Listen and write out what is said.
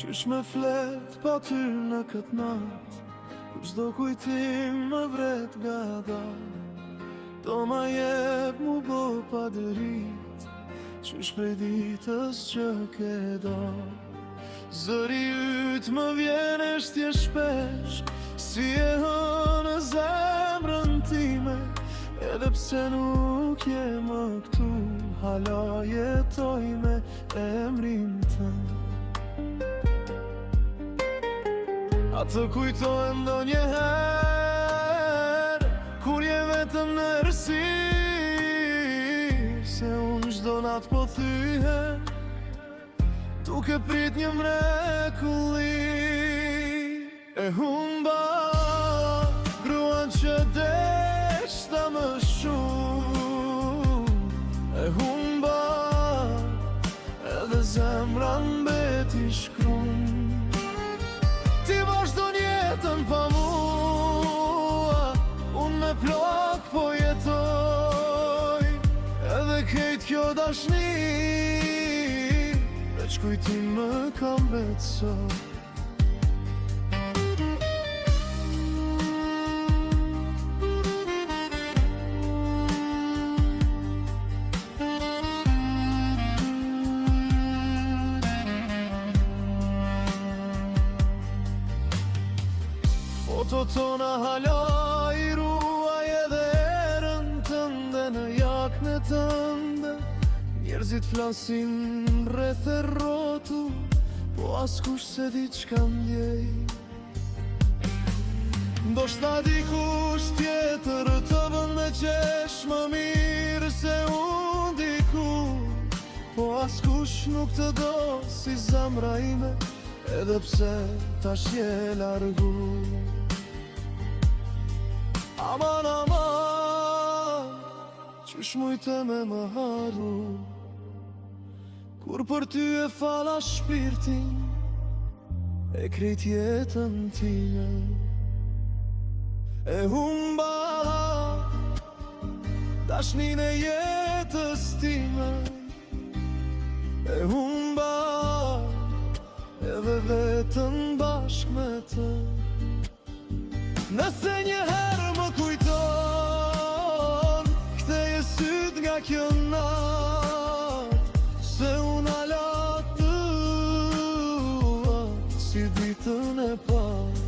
Qysh me flet pa ty në këtë nat, kur çdo kujtim më vret nga dal. Do ma jep mu bo pa dërit, qysh prej ditës që ke dal. Zëri yt më vjen e shtje shpesh, si e hënë zemrën time. Edhe pse nuk je më këtu, hala jetoj me emrin tënd. Atë kujtojnë ndonjëherë, kur je vetëm në errësirë, se unë çdo natë po thyhem, duke prit një mrekulli. E humba gruan që deshta më shumë, e humba edhe zemra mbeti shkrum. Ti vazhdo njetën pa mua, unë me plak po jetoj. Edhe kejt kjo dashni, veç kujtim më kam betësoj. Foto tona hala I ruaj edhe erën tënde në jakne tënde. Njerëzit flasin rreth e rrotu, po askush se di çka ndjej. Ndoshta dikush tjetër të bën me qesh më mirë se unë dikur, po askush nuk të do si zemra ime, edhe pse tash je largu. Aman, aman, qysh mujte me më haru, kur për ty e fala shpirtin, e krejt jetën time. E humba dashnin e jetës time, e humba edhe vetën bashk me të. Nëse njëherë më kujton, ktheje syt nga kjo nat, se unë ala dua si ditën e parë.